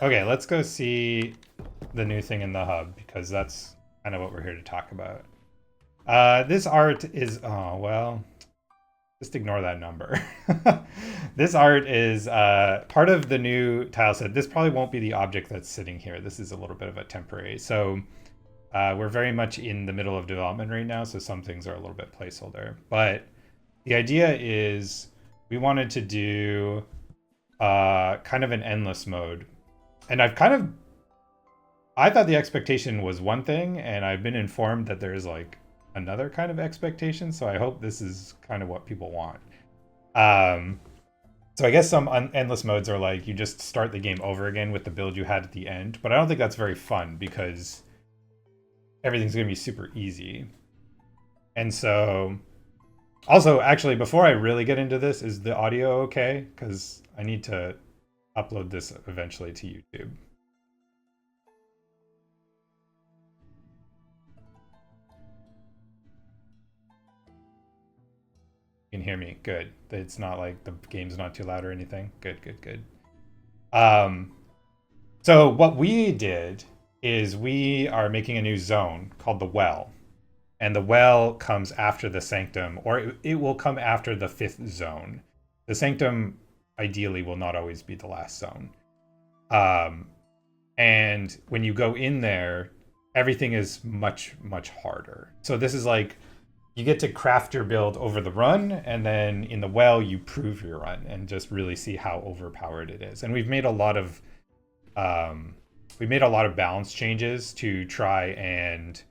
Okay, let's go see the new thing in the hub because that's kind of what we're here to talk about. This art is, oh, well, just ignore that number. This art is part of the new tile set. This probably won't be the object that's sitting here. This is a little bit of a temporary. So we're very much in the middle of development right now, so some things are a little bit placeholder. But the idea is we wanted to do kind of an endless mode. And I thought the expectation was one thing, and I've been informed that there's like another kind of expectation, so I hope this is kind of what people want. Um, so I guess some endless modes are like you just start the game over again with the build you had at the end, but I don't think that's very fun because everything's going to be super easy. And so also, actually, before I really get into this, is the audio okay? Because I need to upload this eventually to YouTube. You can hear me. Good. It's not like the game's not too loud or anything. Good, good, good. So what we did is we are making a new zone called the Well. And the Well comes after the Sanctum, or it will come after the 5th zone. The Sanctum ideally will not always be the last zone. And when you go in there, everything is much, much harder. So this is like you get to craft your build over the run, and then in the Well you prove your run and just really see how overpowered it is. And we've made a lot of balance changes to try and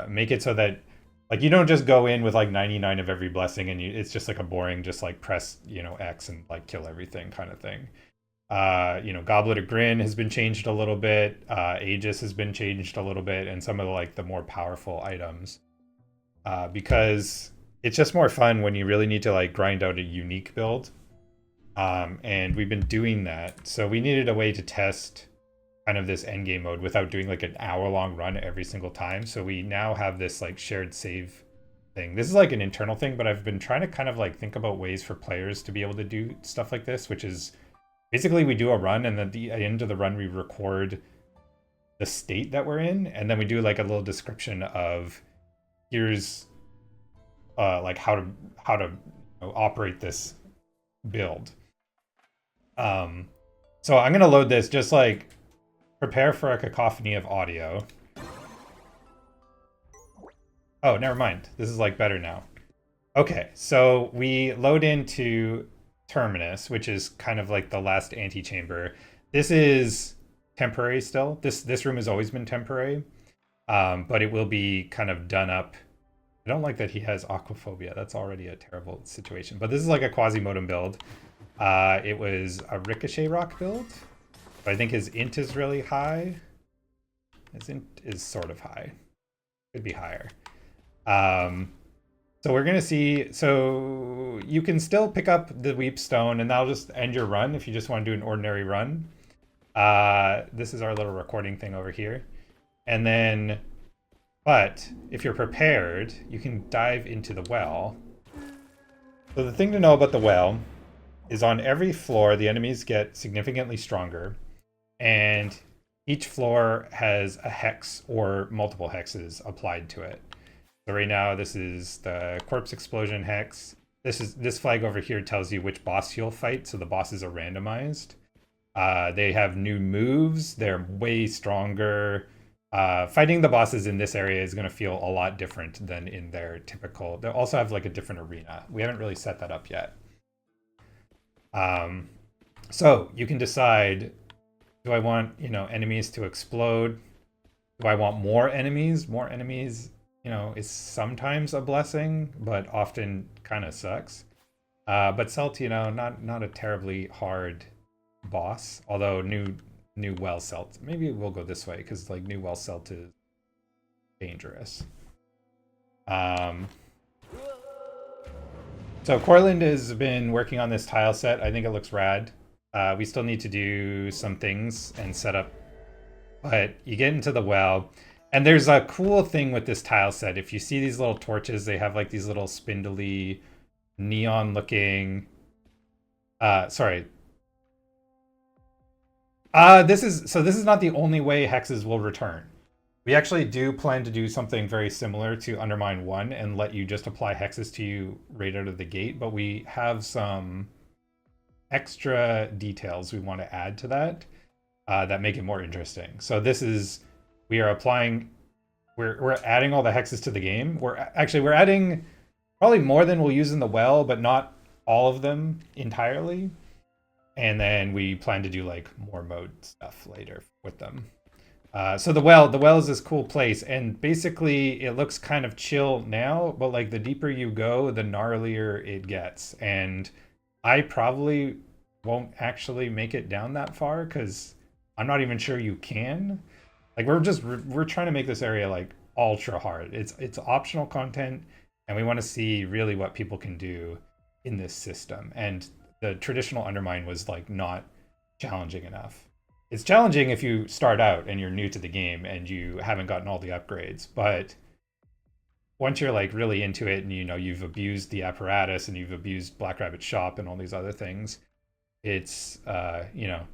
make it so that like you don't just go in with like 99 of every blessing and it's just like a boring just like press X and like kill everything kind of thing. Goblet of Grin has been changed a little bit. Aegis has been changed a little bit, and some of the more powerful items. Because it's just more fun when you really need to like grind out a unique build. And we've been doing that. So we needed a way to test kind of this endgame mode without doing like an hour-long run every single time. So we now have this like shared save thing. This is like an internal thing, but I've been trying to kind of like think about ways for players to be able to do stuff like this, which is basically we do a run and at the end of the run we record the state that we're in, and then we do like a little description of here's like how to operate this build. So I'm gonna load this, just like prepare for a cacophony of audio. Oh, never mind. This is like better now. Okay, so we load into Terminus, which is kind of like the last antechamber. This is temporary still. This room has always been temporary, but it will be kind of done up. I don't like that he has aquaphobia. That's already a terrible situation. But this is like a Quasimodem build. It was a Ricochet Rock build. But I think his int is really high. His int is sort of high. Could be higher. So we're going to see. So you can still pick up the Weep Stone, and that'll just end your run if you just want to do an ordinary run. This is our little recording thing over here. And then, but if you're prepared, you can dive into the Well. So the thing to know about the Well is on every floor, the enemies get significantly stronger, and each floor has a hex or multiple hexes applied to it. So right now, this is the Corpse Explosion hex. This flag over here tells you which boss you'll fight, so the bosses are randomized. They have new moves. They're way stronger. Fighting the bosses in this area is going to feel a lot different than in their typical. They also have like a different arena. We haven't really set that up yet. So you can decide, do I want, enemies to explode? Do I want more enemies? More enemies, is sometimes a blessing, but often kind of sucks. But Celt, not a terribly hard boss, although new Well Celt. Maybe we'll go this way because like new Well Celt is dangerous. So Cortland has been working on this tile set. I think it looks rad. We still need to do some things and set up, but you get into the Well, and there's a cool thing with this tile set. If you see these little torches, they have like these little spindly, neon-looking. This is not the only way hexes will return. We actually do plan to do something very similar to Undermine 1 and let you just apply hexes to you right out of the gate, but we have some extra details we want to add to that that make it more interesting. So we're adding all the hexes to the game. We're adding probably more than we'll use in the well, but not all of them entirely. And then we plan to do like more mode stuff later with them. So the well is this cool place, and basically it looks kind of chill now, but like the deeper you go, the gnarlier it gets. And I probably won't actually make it down that far because I'm not even sure you can. Like we're trying to make this area like ultra hard. It's optional content, and we want to see really what people can do in this system. And the traditional Undermine was like not challenging enough. It's challenging if you start out and you're new to the game and you haven't gotten all the upgrades, but once you're like really into it and you've abused the apparatus and you've abused Black Rabbit Shop and all these other things, it's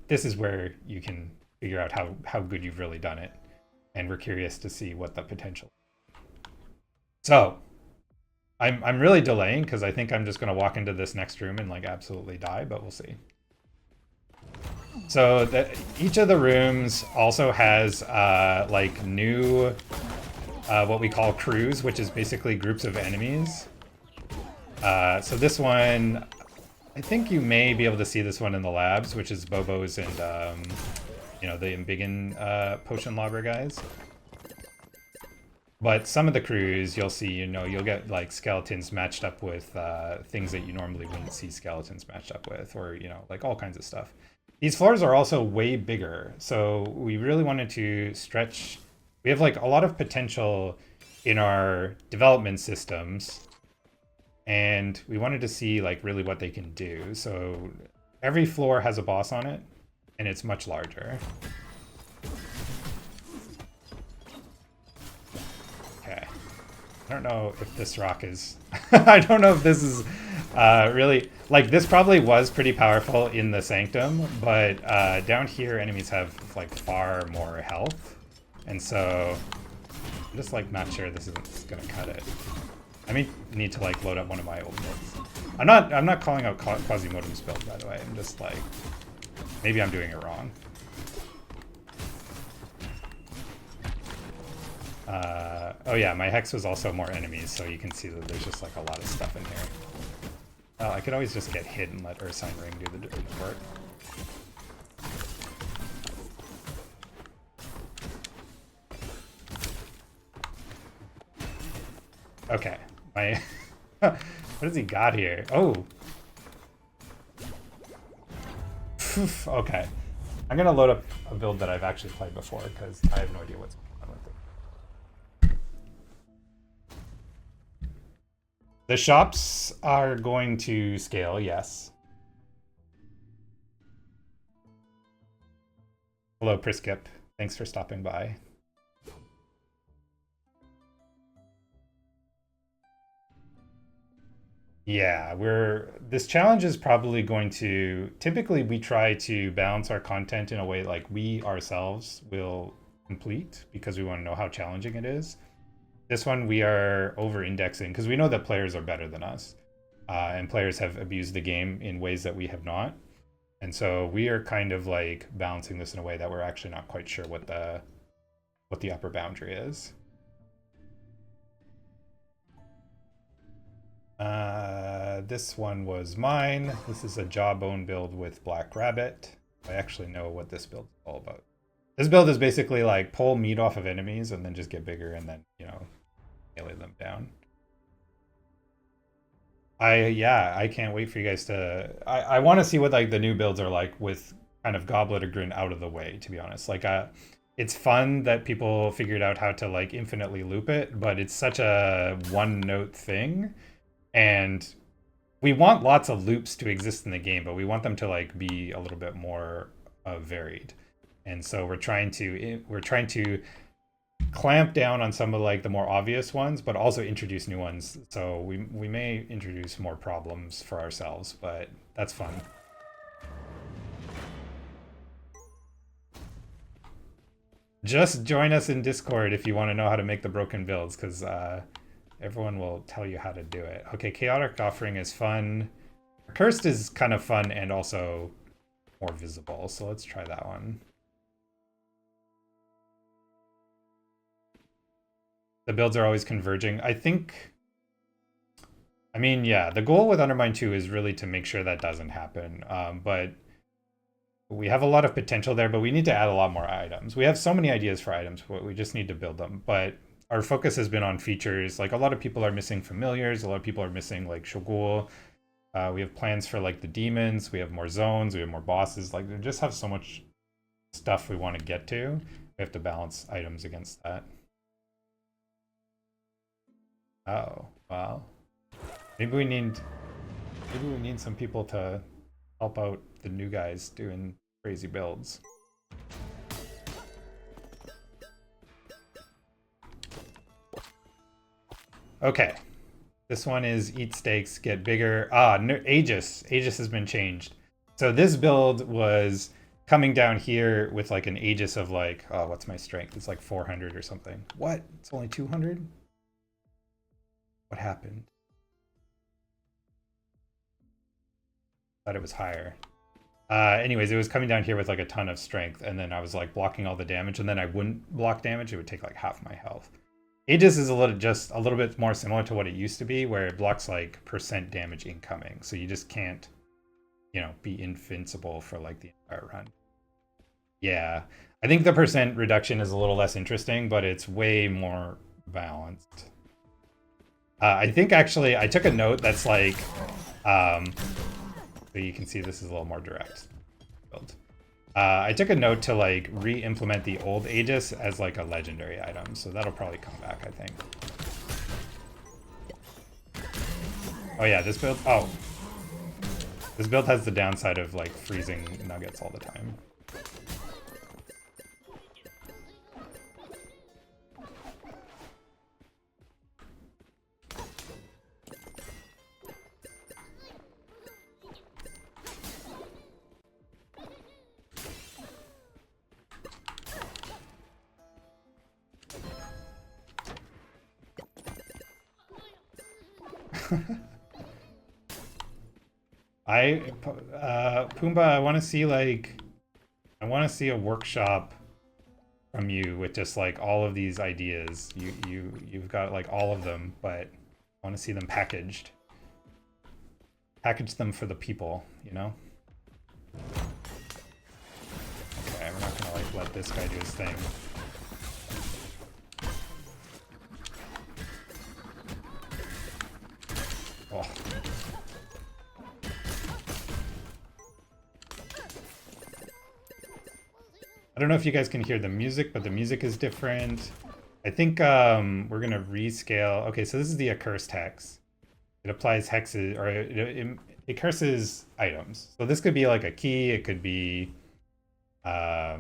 this is where you can figure out how good you've really done it, and we're curious to see what the potential is. So I'm really delaying because I think I'm just going to walk into this next room and like absolutely die, but we'll see. So each of the rooms also has like new what we call crews, which is basically groups of enemies. So this one, I think you may be able to see this one in the labs, which is Bobo's and the Embiggen potion lobber guys. But some of the crews you'll see, you'll get like skeletons matched up with things that you normally wouldn't see skeletons matched up with, or like all kinds of stuff. These floors are also way bigger, so we really wanted to stretch. We have like a lot of potential in our development systems, and we wanted to see like really what they can do. So every floor has a boss on it, and it's much larger. Okay. I don't know if this rock is... I don't know if this is really... Like, this probably was pretty powerful in the Sanctum, but down here, enemies have, like, far more health. And so, I'm just, like, not sure this is gonna cut it. I may need to, like, load up one of my old builds. I'm not calling out Quasimodum's build, by the way. I'm just, like... Maybe I'm doing it wrong. Oh yeah, my hex was also more enemies, so you can see that there's just like a lot of stuff in here. I could always just get hit and let Ursine Ring do the work. Okay, what has he got here? Oh! Okay. I'm gonna load up a build that I've actually played before, because I have no idea what's going on with it. The shops are going to scale, yes. Hello, Priskip. Thanks for stopping by. Yeah, this challenge is probably going to... Typically, we try to balance our content in a way like we ourselves will complete, because we want to know how challenging it is. This one we are over-indexing because we know that players are better than us, and players have abused the game in ways that we have not. And so we are kind of like balancing this in a way that we're actually not quite sure what the upper boundary is. This one was mine. This is a Jawbone build with Black Rabbit. I actually know what this build is all about. This build is basically like pull meat off of enemies and then just get bigger and then, melee them down. I can't wait for you guys to... I want to see what like the new builds are like with kind of Goblet of Grin out of the way, to be honest. Like, it's fun that people figured out how to like infinitely loop it, but it's such a one-note thing. And we want lots of loops to exist in the game, but we want them to like be a little bit more varied. And so we're trying to clamp down on some of like the more obvious ones, but also introduce new ones. So we may introduce more problems for ourselves, but that's fun. Just join us in Discord if you want to know how to make the broken builds, because everyone will tell you how to do it. Okay, Chaotic Offering is fun. Cursed is kind of fun and also more visible, so let's try that one. The builds are always converging. I mean, yeah, the goal with Undermine 2 is really to make sure that doesn't happen, but we have a lot of potential there, but we need to add a lot more items. We have so many ideas for items, but we just need to build them. But our focus has been on features. Like a lot of people are missing familiars. A lot of people are missing like Shogul. We have plans for like the demons. We have more zones. We have more bosses. Like we just have so much stuff we want to get to. We have to balance items against that. Oh, well. Maybe we need some people to help out the new guys doing crazy builds. Okay. This one is eat steaks, get bigger. No, Aegis. Aegis has been changed. So this build was coming down here with like an Aegis of like, oh, what's my strength? It's like 400 or something. What? It's only 200? What happened? Thought it was higher. Anyways, it was coming down here with like a ton of strength, and then I was like blocking all the damage, and then I wouldn't block damage. It would take like half my health. Aegis is just a little bit more similar to what it used to be, where it blocks like % damage incoming. So you just can't, you know, be invincible for like the entire run. Yeah, I think the % reduction is a little less interesting, but it's way more balanced. I think actually I took a note that's like, so you can see this is a little more direct build. I took a note to like re-implement the old Aegis as like a legendary item, so that'll probably come back, I think. Oh yeah, this build, this build has the downside of like freezing nuggets all the time. Pumbaa, I want to see a workshop from you with just like all of these ideas. You've got like all of them, but I want to see them packaged. Package them for the people, you know? Okay, we're not gonna like let this guy do his thing. Oh. I don't know if you guys can hear the music, but the music is different. I think we're gonna rescale. Okay, so this is the accursed hex. It applies hexes, or it curses items. So this could be like a key, it could be a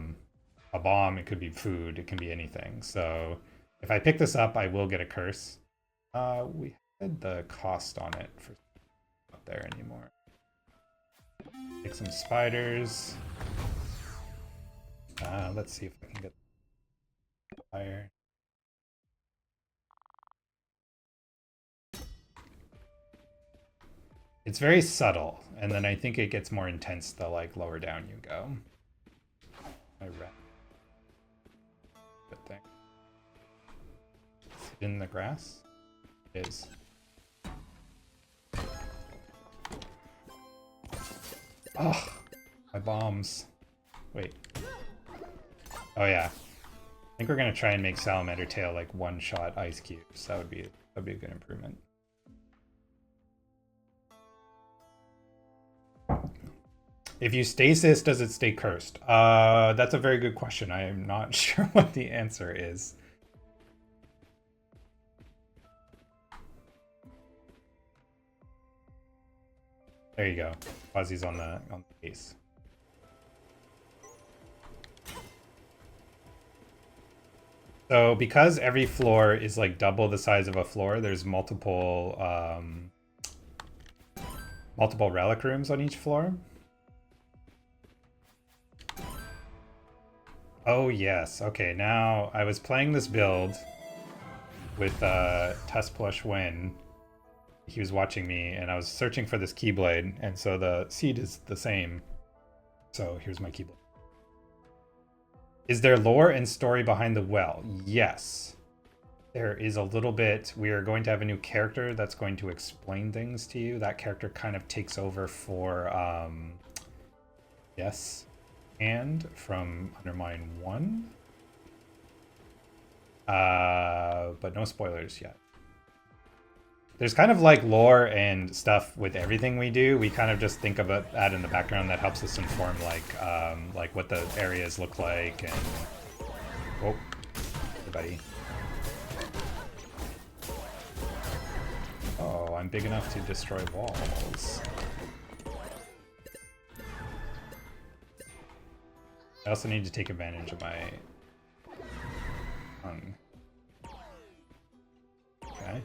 bomb, it could be food, it can be anything. So if I pick this up, I will get a curse. We had the cost on it for not there anymore. Take some spiders. Let's see if I can get fire. It's very subtle, and then I think it gets more intense the like lower down you go. I read. Good thing. Is it in the grass? It is. Oh, my bombs. Wait. Oh yeah. I think we're gonna try and make Salamander Tail like one-shot ice cubes. That'd be a good improvement. If you stasis, does it stay cursed? That's a very good question. I am not sure what the answer is. There you go. Fuzzy's on the case. So because every floor is like double the size of a floor, there's multiple relic rooms on each floor. Oh yes, okay, now I was playing this build with Tusk Plush Win. He was watching me and I was searching for this Keyblade, and so the seed is the same. So here's my Keyblade. Is there lore and story behind the well? Yes. There is a little bit. We are going to have a new character that's going to explain things to you. That character kind of takes over for yes, and from Undermine 1. But no spoilers yet. There's kind of like lore and stuff with everything we do. We kind of just think about that in the background that helps us inform like what the areas look like and oh, everybody. Oh, I'm big enough to destroy walls. I also need to take advantage of my tongue. Okay.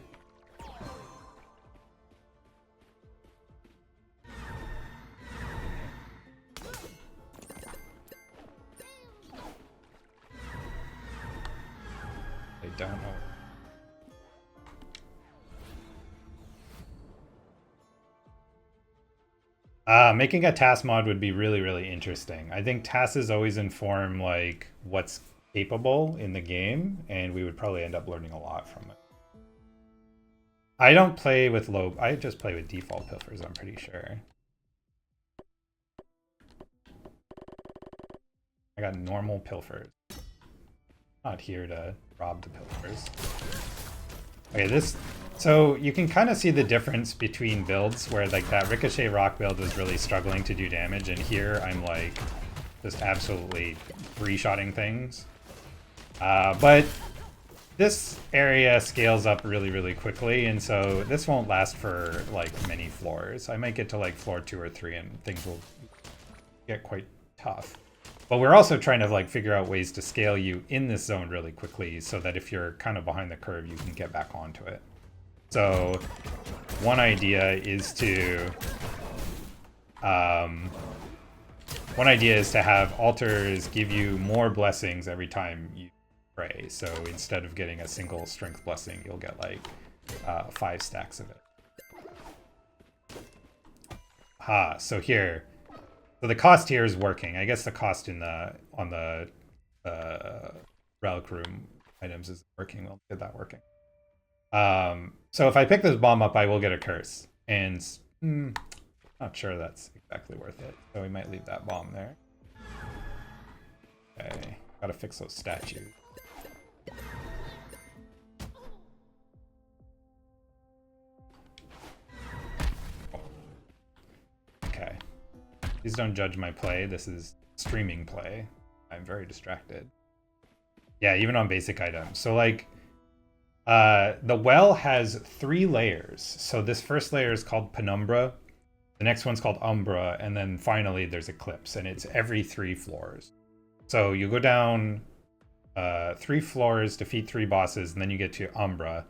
I don't know. Making a task mod would be really, really interesting. I think tasks always inform like what's capable in the game, and we would probably end up learning a lot from it. I don't play with low, I just play with default pilfers, I'm pretty sure. I got normal pilfers. Not here to rob the pilfers. Okay, so you can kind of see the difference between builds where like that Ricochet Rock build was really struggling to do damage, and here I'm like just absolutely three-shotting things. But this area scales up really, really quickly, and so this won't last for like many floors. I might get to like floor 2 or 3 and things will get quite tough. But we're also trying to like figure out ways to scale you in this zone really quickly so that if you're kind of behind the curve, you can get back onto it. So one idea is to have altars give you more blessings every time you pray. So instead of getting a single strength blessing, you'll get like 5 stacks of it. So here. So the cost here is working. I guess the cost on the relic room items is working. We'll get that working. So if I pick this bomb up, I will get a curse, and not sure that's exactly worth it. So we might leave that bomb there. Okay, gotta fix those statues. Okay. Please don't judge my play. This is streaming play. I'm very distracted. Yeah, even on basic items. So like, the well has 3 layers. So this first layer is called Penumbra. The next one's called Umbra. And then finally there's Eclipse. And it's every 3 floors. So you go down 3 floors, defeat 3 bosses, and then you get to Umbra.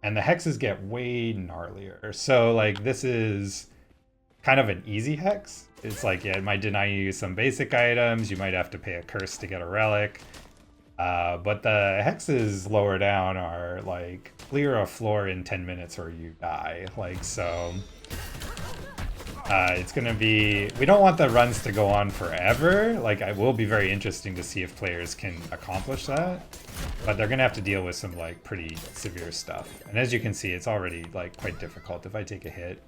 And the hexes get way gnarlier. So like this is kind of an easy hex. It's like, yeah, it might deny you some basic items. You might have to pay a curse to get a relic. But the hexes lower down are like clear a floor in 10 minutes or you die. Like, so it's gonna be, we don't want the runs to go on forever. Like, it will be very interesting to see if players can accomplish that, but they're gonna have to deal with some like pretty severe stuff. And as you can see, it's already like quite difficult. If I take a hit,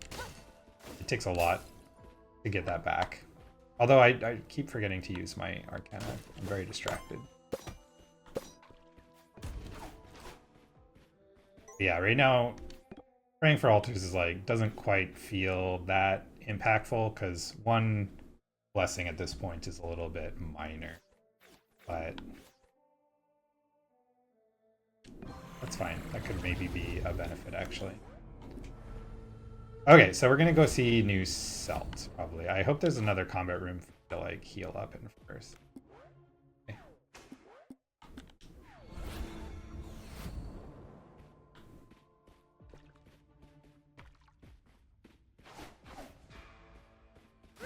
it takes a lot to get that back. Although I keep forgetting to use my Arcana. I'm very distracted. Yeah, right now, praying for altars is like, doesn't quite feel that impactful because one blessing at this point is a little bit minor. But that's fine. That could maybe be a benefit, actually. Okay, so we're gonna go see New Celt, probably. I hope there's another combat room to like heal up in first. Okay.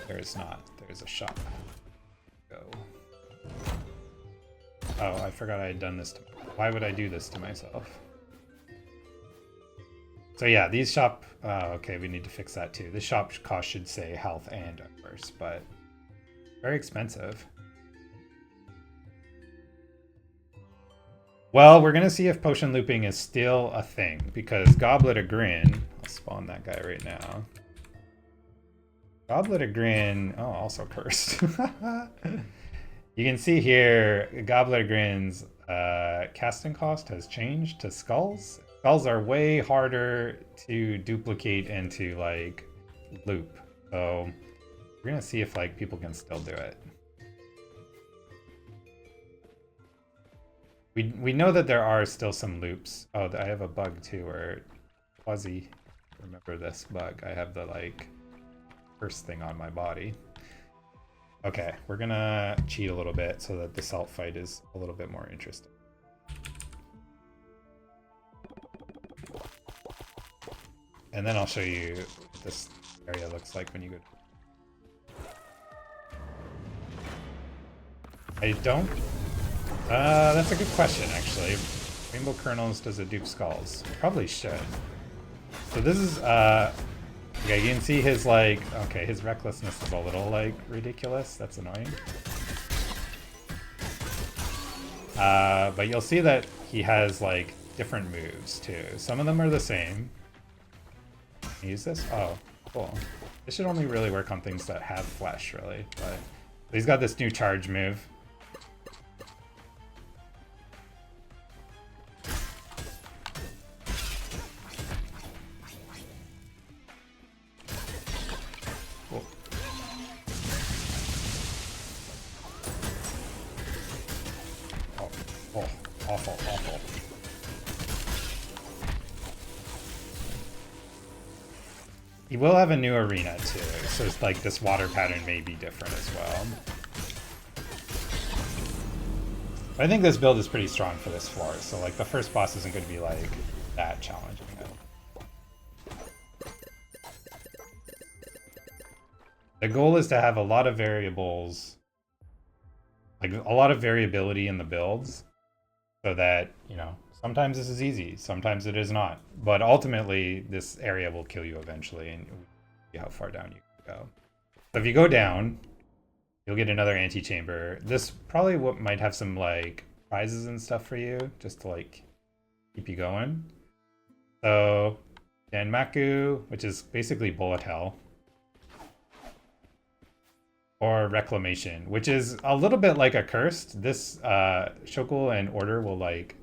There is not. There is a shop. Go. Oh, I forgot I had done this. Why would I do this to myself? So yeah, these shop... okay, we need to fix that too. The shop cost should say health and universe, but very expensive. Well, we're going to see if potion looping is still a thing, because Goblet of Grin... I'll spawn that guy right now. Goblet of Grin... Oh, also cursed. You can see here, Goblet of Grin's casting cost has changed to skulls. Skulls are way harder to duplicate and to, like, loop. So we're going to see if, like, people can still do it. We know that there are still some loops. Oh, I have a bug too, where Fuzzy, remember this bug. I have the like first thing on my body. Okay, we're gonna cheat a little bit so that the salt fight is a little bit more interesting. And then I'll show you what this area looks like when you go. I don't. That's a good question, actually. Rainbow Kernels, does it dupe skulls? Probably should. So this is, okay, you can see his, like, okay, his recklessness is a little, like, ridiculous. That's annoying. But you'll see that he has, like, different moves, too. Some of them are the same. Use this? Oh, cool. This should only really work on things that have flesh, really. But he's got this new charge move. Awful. He will have a new arena too, so it's like this water pattern may be different as well. But I think this build is pretty strong for this floor, so like the first boss isn't going to be like that challenging. The goal is to have a lot of variables, like a lot of variability in the builds, so that, you know, sometimes this is easy, sometimes it is not. But ultimately, this area will kill you eventually, and see how far down you can go. So if you go down, you'll get another antechamber. This probably what might have some like prizes and stuff for you, just to like keep you going. So Danmaku, which is basically bullet hell. Or reclamation, which is a little bit like a cursed. This Shokul and Order will like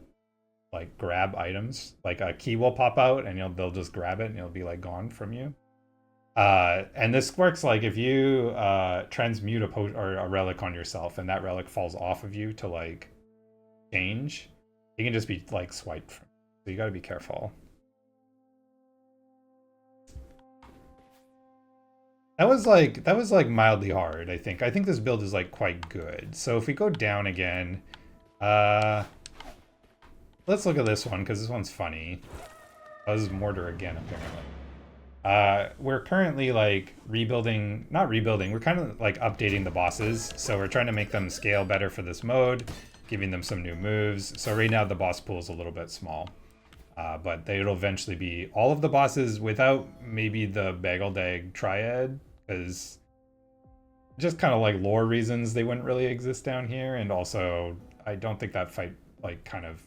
grab items. Like a key will pop out and they'll just grab it and it'll be like gone from you. And this works like if you transmute a relic on yourself and that relic falls off of you to like change, it can just be like swiped from. So you got to be careful. That was like mildly hard, I think. I think this build is like quite good. So if we go down again, let's look at this one because this one's funny. Oh, this is Mortar again, apparently. We're currently like rebuilding, not rebuilding, we're kind of like updating the bosses. So we're trying to make them scale better for this mode, giving them some new moves. So right now the boss pool is a little bit small. But it'll eventually be all of the bosses without maybe the Bageldag Triad, because just kind of like lore reasons they wouldn't really exist down here, and also I don't think that fight like kind of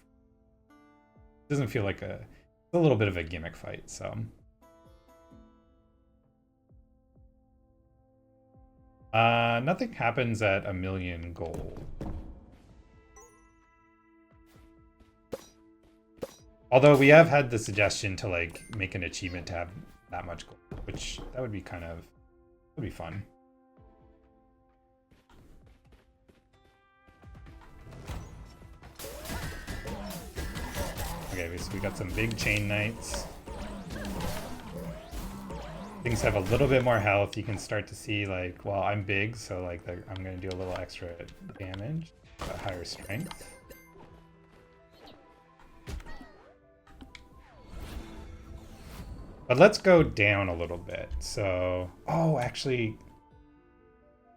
doesn't feel like a little bit of a gimmick fight. So nothing happens at 1,000,000 gold. Although we have had the suggestion to like make an achievement to have that much gold, which that would be would be fun. Okay, so we got some big chain knights. Things have a little bit more health. You can start to see like, well, I'm big, so like I'm gonna do a little extra damage, a higher strength. But let's go down a little bit. So, oh, actually,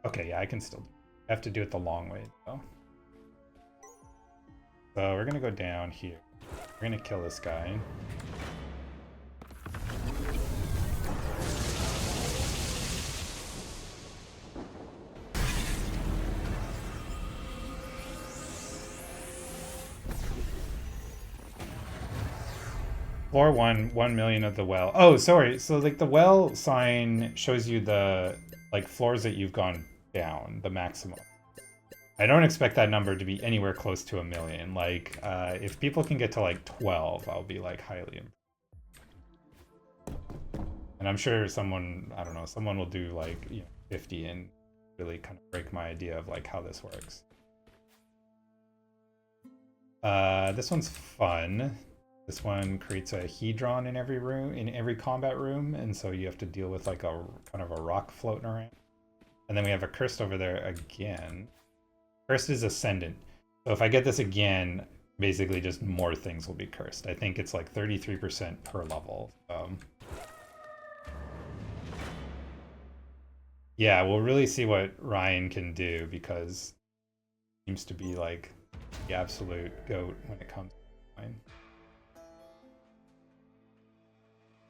okay, yeah, I can still. I have to do it the long way, though. So we're gonna go down here. We're gonna kill this guy. Floor 1 million of the well. Oh, sorry. So like the well sign shows you the like floors that you've gone down, the maximum. I don't expect that number to be anywhere close to 1 million. Like, if people can get to like 12, I'll be like highly impressed. And I'm sure someone, I don't know, someone will do like 50 and really kind of break my idea of like how this works. This one's fun. This one creates a hedron in every room, in every combat room, and so you have to deal with like a kind of a rock floating around. And then we have a cursed over there again. Cursed is ascendant. So if I get this again, basically just more things will be cursed. I think it's like 33% per level. Yeah, we'll really see what Ryan can do because he seems to be like the absolute goat when it comes to mine.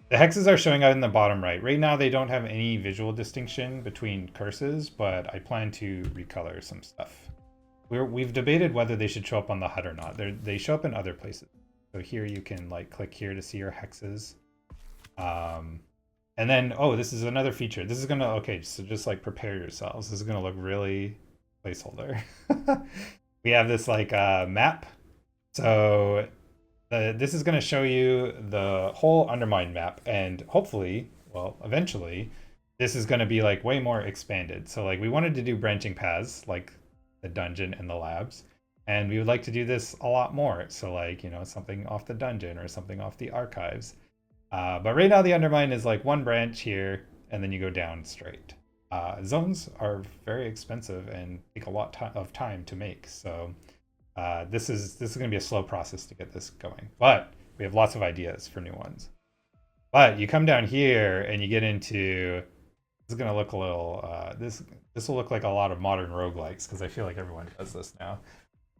The hexes are showing out in the bottom right. Right now, they don't have any visual distinction between curses, but I plan to recolor some stuff. We've debated whether they should show up on the HUD or not. They show up in other places. So here you can like click here to see your hexes. And then, oh, this is another feature. This is gonna, okay, so just like prepare yourselves. This is gonna look really placeholder. We have this like map. So this is going to show you the whole Undermine map, and hopefully, well, eventually, this is going to be like way more expanded. So like we wanted to do branching paths like the dungeon and the labs, and we would like to do this a lot more. So like, something off the dungeon or something off the archives. But right now the Undermine is like one branch here, and then you go down straight. Zones are very expensive and take a lot of time to make. So this is going to be a slow process to get this going, but we have lots of ideas for new ones. But you come down here and you get into, this is going to look a little, this will look like a lot of modern roguelikes because I feel like everyone does this now.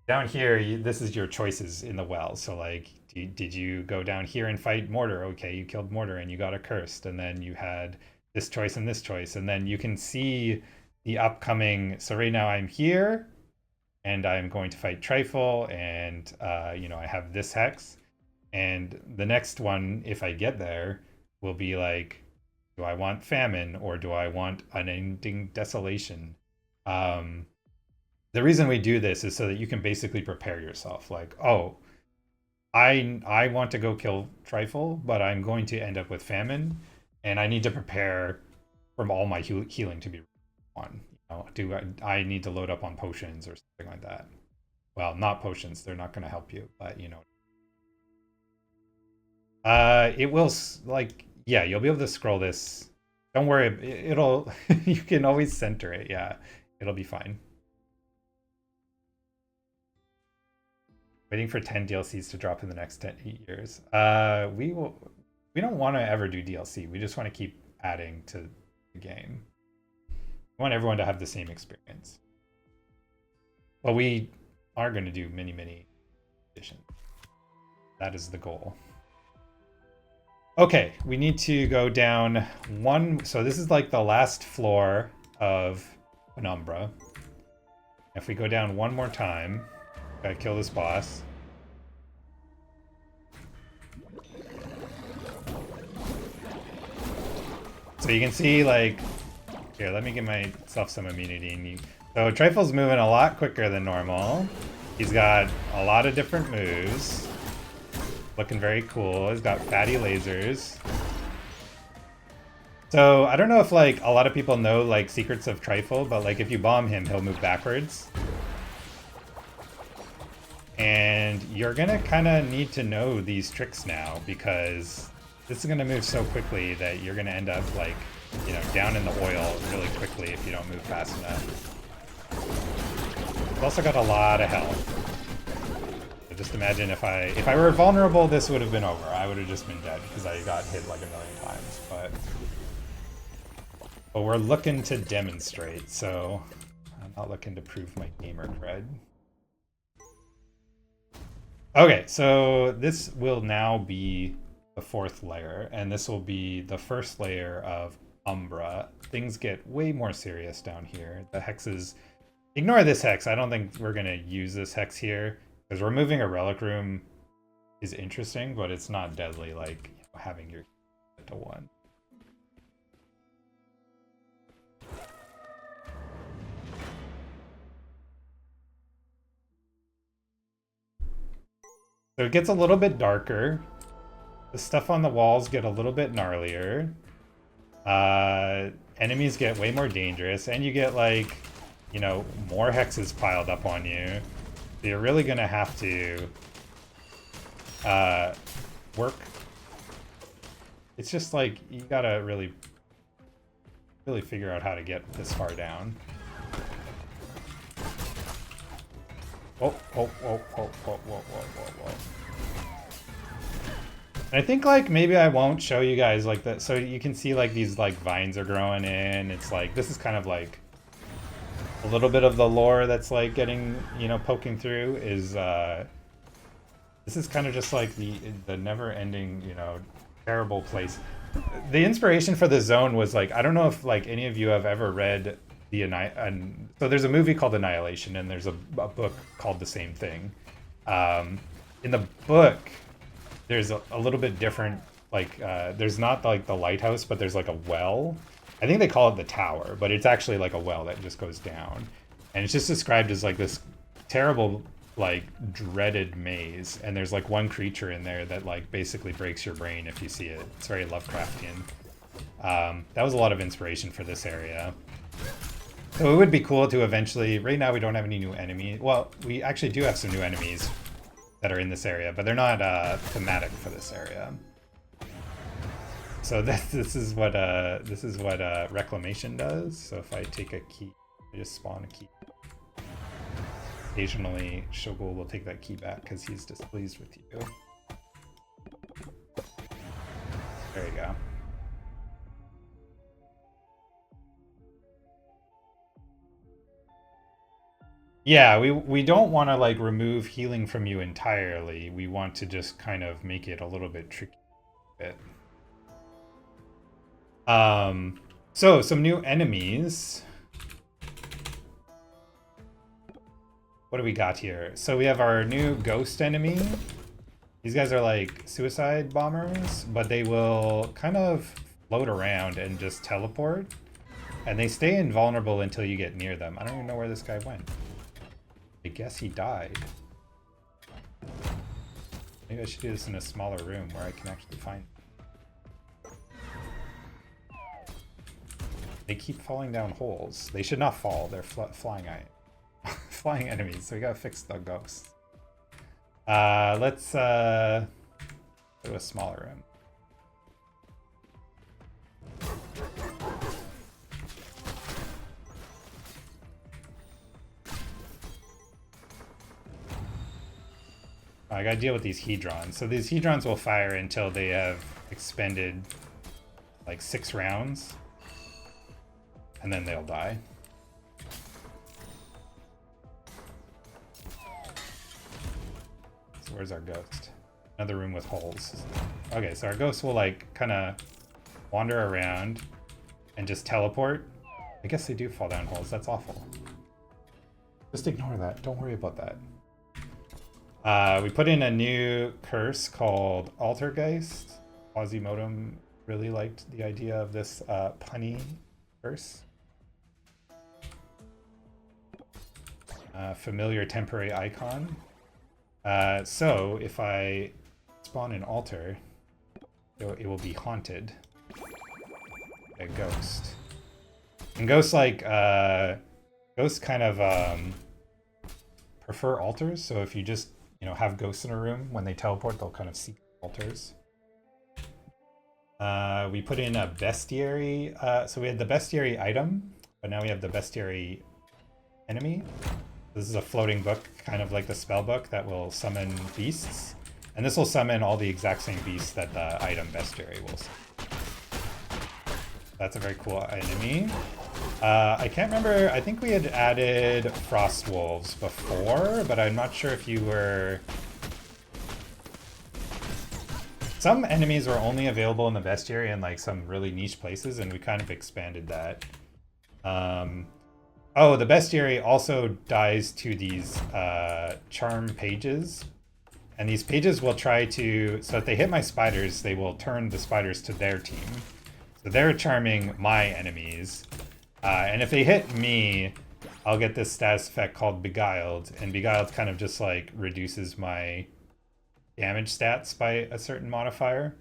Down here, this is your choices in the well. So like, did you go down here and fight Mortar? Okay, you killed Mortar and you got a cursed, and then you had this choice and this choice, and then you can see the upcoming. So right now I'm here. And I'm going to fight Trifle, and I have this hex, and the next one, if I get there, will be like, do I want Famine or do I want Unending Desolation? The reason we do this is so that you can basically prepare yourself. Like, oh, I want to go kill Trifle, but I'm going to end up with Famine, and I need to prepare from all my healing to be on. Do I need to load up on potions or something like that? Well, not potions. They're not going to help you, but it will like, yeah, you'll be able to scroll this. Don't worry. It'll, you can always center it. Yeah, it'll be fine. Waiting for 10 DLCs to drop in the next 10 years. We don't want to ever do DLC. We just want to keep adding to the game. We want everyone to have the same experience. But we are going to do many, many editions. That is the goal. Okay, we need to go down one. So this is like the last floor of Penumbra. If we go down one more time, gotta kill this boss. So you can see like, here, let me give myself some immunity. So Trifle's moving a lot quicker than normal. He's got a lot of different moves. Looking very cool. He's got fatty lasers. So I don't know if like a lot of people know like secrets of Trifle, but like if you bomb him, he'll move backwards. And you're gonna kind of need to know these tricks now because this is gonna move so quickly that you're gonna end up like, down in the oil really quickly if you don't move fast enough. It's also got a lot of health. So just imagine if I were vulnerable, this would have been over. I would have just been dead because I got hit like 1 million times. But we're looking to demonstrate, so I'm not looking to prove my gamer cred. Okay, so this will now be the 4th layer, and this will be the 1st layer of Umbra. Things get way more serious down here. The hexes, ignore this hex. I don't think we're gonna use this hex here, because removing a relic room is interesting, but it's not deadly like having your to 1. So it gets a little bit darker. The stuff on the walls get a little bit gnarlier. Enemies get way more dangerous, and you get like, you know, more hexes piled up on you. So you're really gonna have to work. It's just like you gotta really figure out how to get this far down. Oh, oh, oh, oh, whoa, whoa, whoa, whoa, whoa. And I think like maybe I won't show you guys like that, so you can see like these like vines are growing in. It's like this is kind of like a little bit of the lore that's like getting, you know, poking through is this is kind of just like the never-ending, you know, terrible place. The inspiration for the zone was like, I don't know if like any of you have ever read so there's a movie called Annihilation, and there's a book called the same thing. In the book, there's a little bit different, like there's not like the lighthouse, but there's like a well. I think they call it the tower, but it's actually like a well that just goes down, and it's just described as like this terrible, like dreaded maze, and there's like one creature in there that like basically breaks your brain if you see it. It's very Lovecraftian. That was a lot of inspiration for this area. So it would be cool to eventually, right now we don't have any new enemies. Well, we actually do have some new enemies that are in this area, but they're not thematic for this area. So this is what Reclamation does. So if I take a key, I just spawn a key. Occasionally, Shogul will take that key back because he's displeased with you. There you go. Yeah, we don't want to like remove healing from you entirely. We want to just kind of make it a little bit tricky. So some new enemies. What do we got here? So we have our new ghost enemy. These guys are like suicide bombers, but they will kind of float around and just teleport. And they stay invulnerable until you get near them. I don't even know where this guy went. I guess he died. Maybe I should do this in a smaller room where I can actually find him. They keep falling down holes. They should not fall. They're flying flying enemies, so we gotta fix the ghosts. Let's go to a smaller room. I gotta deal with these hedrons. So these hedrons will fire until they have expended like 6 rounds, and then they'll die. So where's our ghost? Another room with holes. Okay, so our ghost will like kind of wander around and just teleport. I guess they do fall down holes. That's awful. Just ignore that. Don't worry about that. We put in a new curse called Altergeist. Quasimodem really liked the idea of this punny curse. Familiar temporary icon. So if I spawn an altar, it will be haunted. A ghost. And ghosts like ghosts kind of prefer altars. So if you just have ghosts in a room, when they teleport, they'll kind of seek altars. We put in a bestiary. So we had the bestiary item, but now we have the bestiary enemy. This is a floating book, kind of like the spell book that will summon beasts. And this will summon all the exact same beasts that the item bestiary will summon. That's a very cool enemy. I can't remember, I think we had added frost wolves before, but I'm not sure if you were Some enemies were only available in the bestiary in like some really niche places, and we kind of expanded that. Oh, the bestiary also dies to these charm pages. And these pages will try to, so if they hit my spiders, they will turn the spiders to their team. So they're charming my enemies. And if they hit me, I'll get this status effect called Beguiled. And Beguiled kind of just like reduces my damage stats by a certain modifier.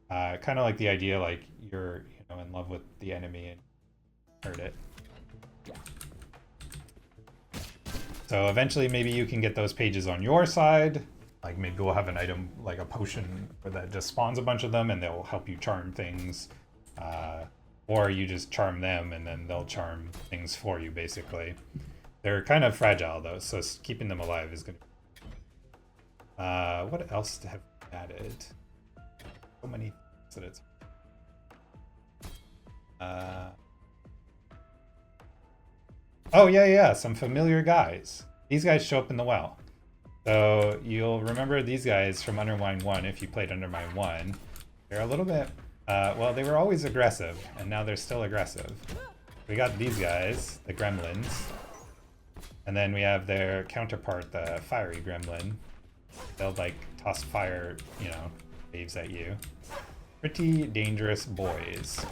Kind of like the idea like you're in love with the enemy and hurt it. So eventually maybe you can get those pages on your side. Like maybe we'll have an item like a potion that just spawns a bunch of them and they'll help you charm things. Or you just charm them and then they'll charm things for you, basically. They're kind of fragile though, so keeping them alive is good. What else have we added? So many things that it's... Oh, yeah, some familiar guys. These guys show up in the well. So you'll remember these guys from Undermine 1 if you played Undermine 1. They're a little bit... well, they were always aggressive, and now they're still aggressive. We got these guys, the gremlins. And then we have their counterpart, the fiery gremlin. They'll, like, toss fire, waves at you. Pretty dangerous boys.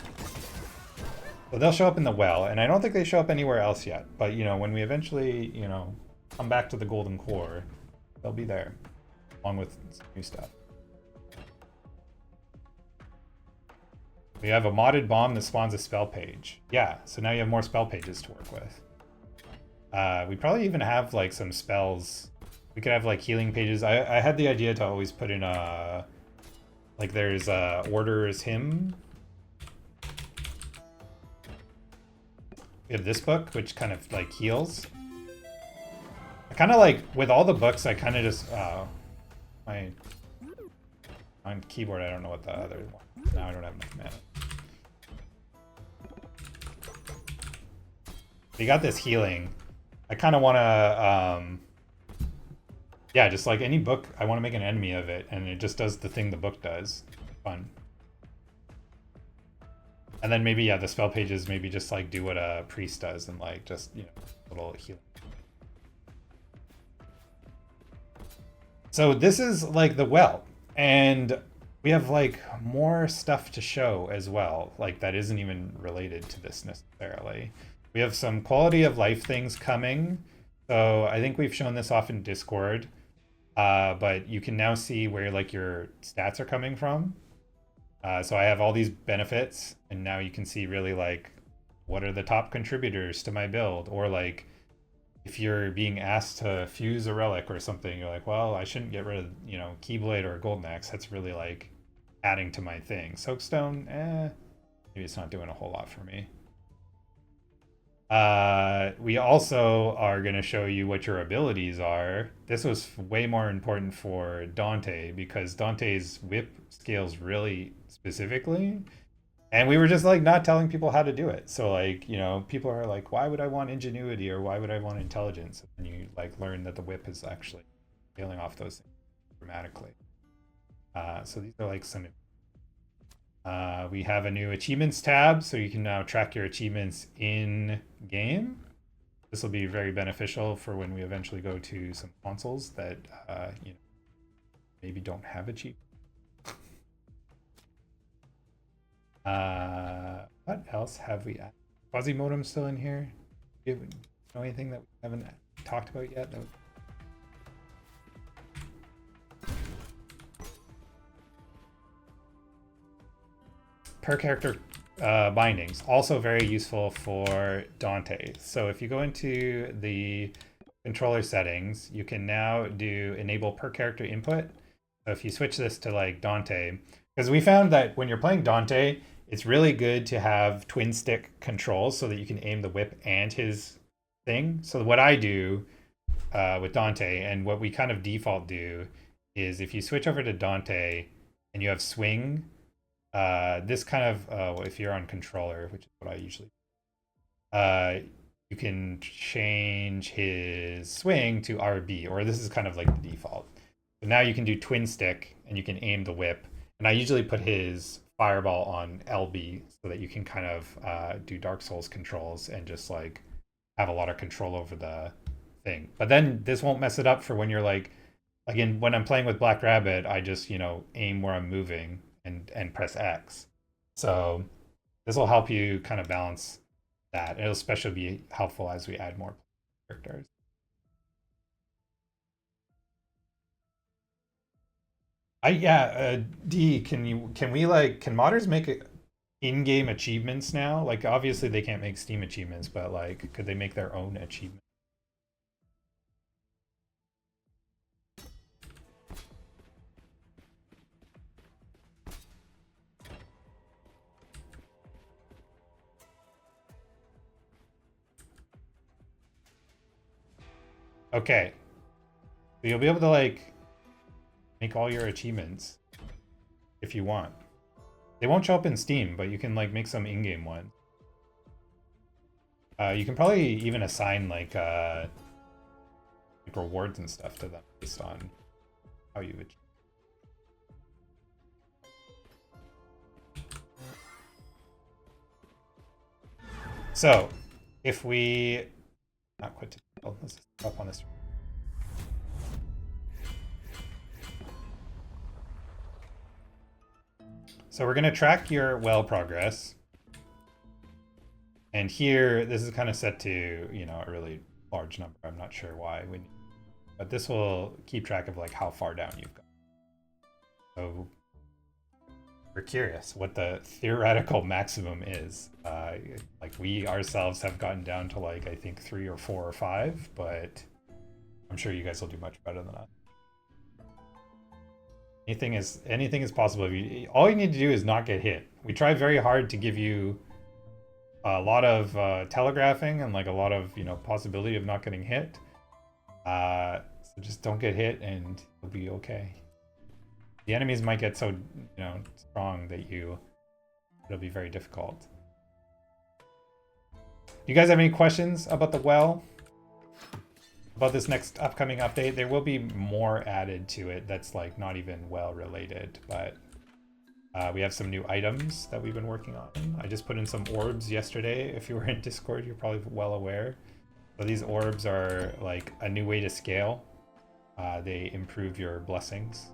So they'll show up in the well, and I don't think they show up anywhere else yet. But, when we eventually, come back to the Golden Core, they'll be there, along with some new stuff. We have a modded bomb that spawns a spell page. Yeah, so now you have more spell pages to work with. We probably even have, like, some spells. We could have, like, healing pages. I had the idea to always put in a... Like, there's Order's Hymn. We have this book, which kind of, like, heals. I kind of, like, with all the books, I kind of just... on keyboard, I don't know what the other one... Now I don't have enough mana. We got this healing. I kind of want to... yeah, just like any book, I want to make an enemy of it, and it just does the thing the book does. Fun. And then maybe, yeah, the spell pages maybe just like do what a priest does and like just, little healing. So this is like the well, and we have like more stuff to show as well, like that isn't even related to this necessarily. We have some quality of life things coming. So I think we've shown this off in Discord, but you can now see where like your stats are coming from. So I have all these benefits, and now you can see really like what are the top contributors to my build, or like if you're being asked to fuse a relic or something, you're like, well, I shouldn't get rid of Keyblade or Golden Axe. That's really like adding to my thing. Soapstone, maybe it's not doing a whole lot for me. We also are going to show you what your abilities are. This was way more important for Dante because Dante's whip scales really specifically, and we were just like not telling people how to do it. So like, people are like, why would I want ingenuity or why would I want intelligence? And you like learn that the whip is actually scaling off those things dramatically. So these are like some... we have a new achievements tab, so you can now track your achievements in game. This will be very beneficial for when we eventually go to some consoles that maybe don't have achievements. What else have we added? Fuzzy modem still in here? Do you know anything that we haven't talked about yet? Per character bindings, also very useful for Dante. So if you go into the controller settings, you can now do enable per character input. So if you switch this to like Dante, because we found that when you're playing Dante, it's really good to have twin stick controls so that you can aim the whip and his thing. So what I do with Dante, and what we kind of default do, is if you switch over to Dante and you have swing, this kind of, if you're on controller, which is what I usually do, you can change his swing to RB, or this is kind of like the default. So now you can do twin stick and you can aim the whip, And I usually put his fireball on LB so that you can kind of do Dark Souls controls and just like have a lot of control over the thing. But then this won't mess it up for when you're like, again, when I'm playing with Black Rabbit, I just, aim where I'm moving and press X. So this will help you kind of balance that. It'll especially be helpful as we add more characters. D, can modders make in-game achievements now? Like obviously they can't make Steam achievements, but like could they make their own achievement? Okay. So you'll be able to like make all your achievements if you want. They won't show up in Steam, but you can like make some in-game ones. You can probably even assign like rewards and stuff to them based on how you would. So, if we not quit, let's up on this. So we're going to track your well progress. And here, this is kind of set to, a really large number. I'm not sure why. But this will keep track of like how far down you've gone. So we're curious what the theoretical maximum is. Like we ourselves have gotten down to like, I think 3 or 4 or 5, but I'm sure you guys will do much better than us. Anything is possible. All you need to do is not get hit. We try very hard to give you a lot of telegraphing and like a lot of possibility of not getting hit. So just don't get hit and you'll be okay. The enemies might get so strong that it'll be very difficult. Do you guys have any questions about the well? About this next upcoming update? There will be more added to it that's like not even well related, but we have some new items that we've been working on. I just put in some orbs yesterday. If you were in Discord, you're probably well aware. So these orbs are like a new way to scale. They improve your blessings.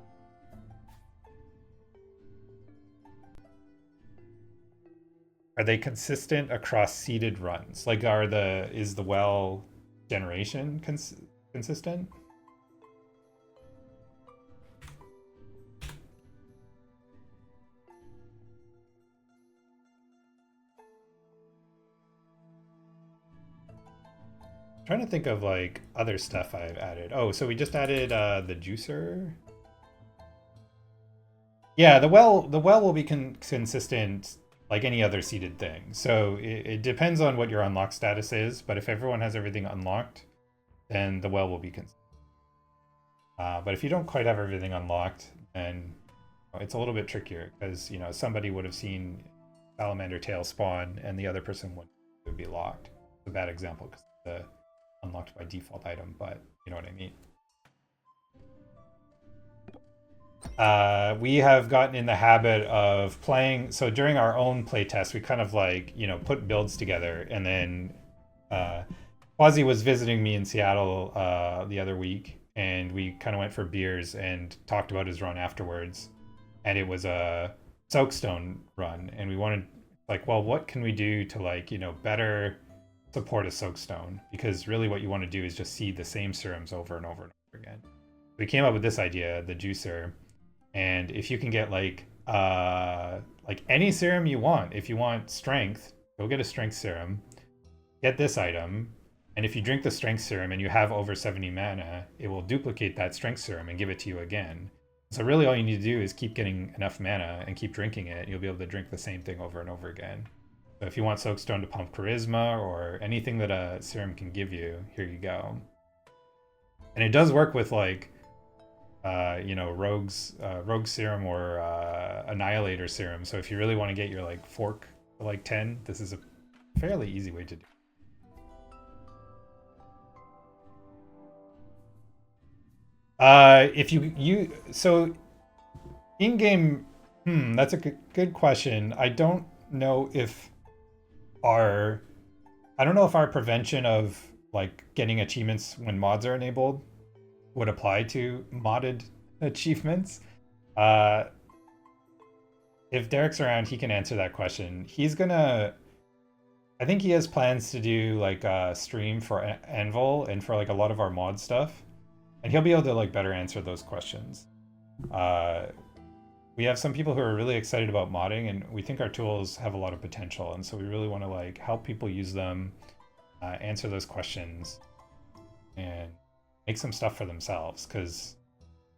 Are they consistent across seeded runs? Like is the well generation consistent? I'm trying to think of like other stuff I've added. Oh, so we just added the juicer. Yeah, the well will be consistent like any other seeded thing. So it depends on what your unlock status is, but if everyone has everything unlocked, then the well will be consistent. But if you don't quite have everything unlocked, then it's a little bit trickier because somebody would have seen salamander tail spawn and the other person would be locked. It's a bad example because it's the unlocked by default item, but you know what I mean. We have gotten in the habit of playing. So during our own playtest, we kind of like, put builds together. And then Quasi was visiting me in Seattle the other week. And we kind of went for beers and talked about his run afterwards. And it was a soakstone run. And we wanted, like, well, what can we do to, like, better support a soakstone? Because really what you want to do is just see the same serums over and over and over again. We came up with this idea, the juicer. And if you can get like any serum you want, if you want strength, go get a strength serum, get this item, and if you drink the strength serum and you have over 70 mana, it will duplicate that strength serum and give it to you again. So really all you need to do is keep getting enough mana and keep drinking it. You'll be able to drink the same thing over and over again. So if you want Soakstone to pump charisma or anything that a serum can give you, here you go. And it does work with like rogue serum or annihilator serum. So if you really want to get your like fork to like 10, this is a fairly easy way to do it. If so in-game That's a good question. Our I don't know if our prevention of like getting achievements when mods are enabled would apply to modded achievements. Uh, if Derek's around, he can answer that question. I think he has plans to do like a stream for Anvil and for like a lot of our mod stuff, and he'll be able to like better answer those questions. Uh, we have some people who are really excited about modding, and we think our tools have a lot of potential, and so we really want to like help people use them, answer those questions, and make some stuff for themselves because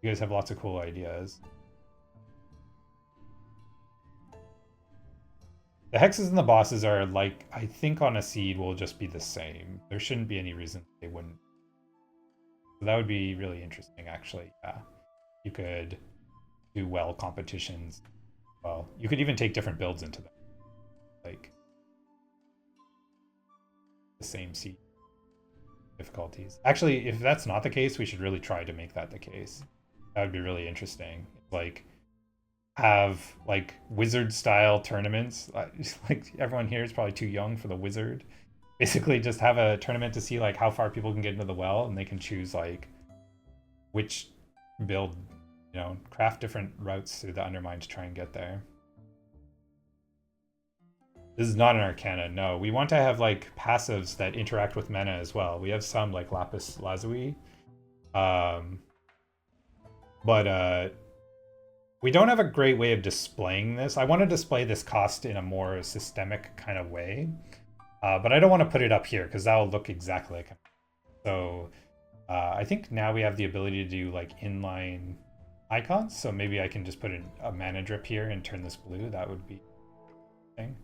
you guys have lots of cool ideas. The hexes and the bosses are like, I think on a seed will just be the same. There shouldn't be any reason they wouldn't. So that would be really interesting, actually. Yeah, you could do well competitions. Well, you could even take different builds into them, like the same seed difficulties. Actually, if that's not the case, we should really try to make that the case. That would be really interesting. Like have like wizard style tournaments. Like everyone here is probably too young for the wizard. Basically, just have a tournament to see like how far people can get into the well, and they can choose like which build, craft different routes through the undermine to try and get there. This is not an arcana, no. We want to have like passives that interact with mana as well. We have some like lapis lazuli, but we don't have a great way of displaying this. I want to display this cost in a more systemic kind of way, but I don't want to put it up here because that will look exactly like it. So I think now we have the ability to do like inline icons. So maybe I can just put a mana drip here and turn this blue. That would be thing.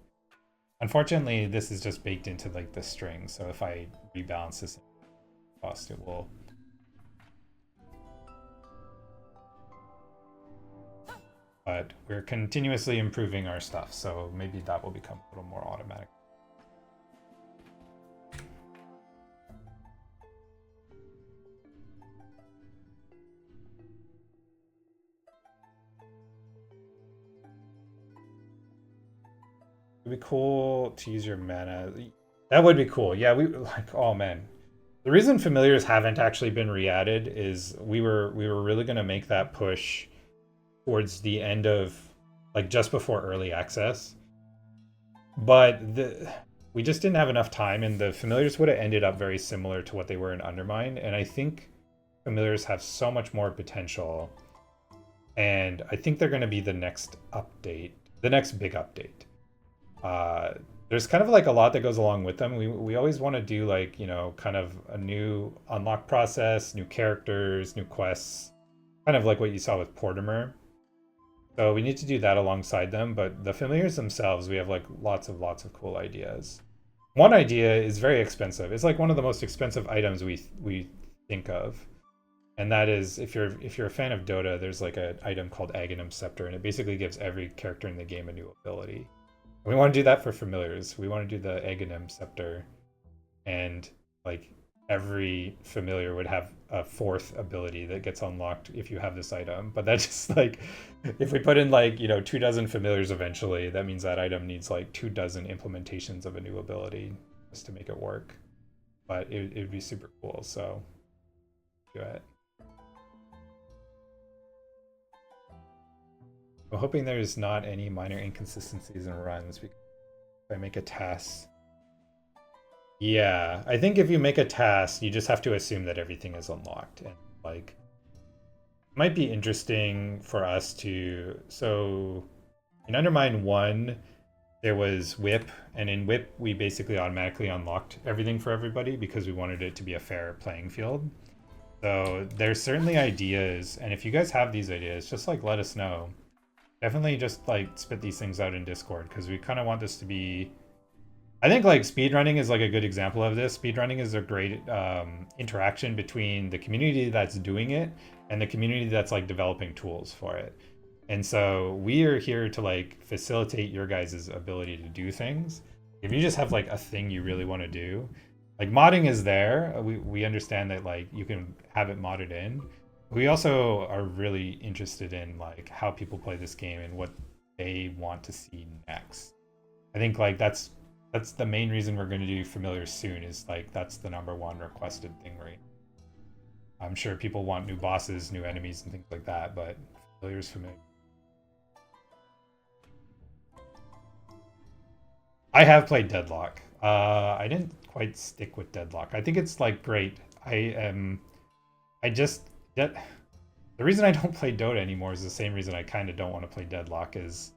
Unfortunately, this is just baked into like the string. So if I rebalance this cost, it will. But we're continuously improving our stuff, so maybe that will become a little more automatic. It'd be cool to use your mana. That would be cool. Yeah, we like. Oh man, the reason familiars haven't actually been re-added is we were really gonna make that push towards the end of like just before early access, but we just didn't have enough time, and the familiars would have ended up very similar to what they were in Undermine. And I think familiars have so much more potential, and I think they're going to be the next update, the next big update. There's kind of like a lot that goes along with them. We always want to do like, kind of a new unlock process, new characters, new quests, kind of like what you saw with Portimer. So we need to do that alongside them, but the familiars themselves, we have like lots of cool ideas. One idea is very expensive. It's like one of the most expensive items we think of. And that is, if you're a fan of Dota, there's like an item called Aghanim Scepter, and it basically gives every character in the game a new ability. We want to do that for familiars. We want to do the Aghanim Scepter, and like every familiar would have a fourth ability that gets unlocked if you have this item. But that's just like, if we put in like 24 familiars eventually, that means that item needs like 24 implementations of a new ability just to make it work. But it would be super cool. So do it. I'm hoping there's not any minor inconsistencies in runs because if I make a task. Yeah, I think if you make a task, you just have to assume that everything is unlocked. And like, it might be interesting for us to. So in Undermine 1, there was Whip, and in Whip, we basically automatically unlocked everything for everybody because we wanted it to be a fair playing field. So there's certainly ideas, and if you guys have these ideas, just like let us know. Definitely just like spit these things out in Discord because we kind of want this to be. I think like speedrunning is like a good example of this. Speedrunning is a great interaction between the community that's doing it and the community that's like developing tools for it. And so we are here to like facilitate your guys' ability to do things. If you just have like a thing you really want to do, like modding is there. We understand that like you can have it modded in, we also are really interested in like how people play this game and what they want to see next. I think like that's the main reason we're going to do familiar soon, is like that's the #1 requested thing, right? I'm sure people want new bosses, new enemies, and things like that, but familiar is familiar. I have played Deadlock. I didn't quite stick with Deadlock. I think it's like great. I just that the reason I don't play Dota anymore is the same reason I kind of don't want to play Deadlock. Is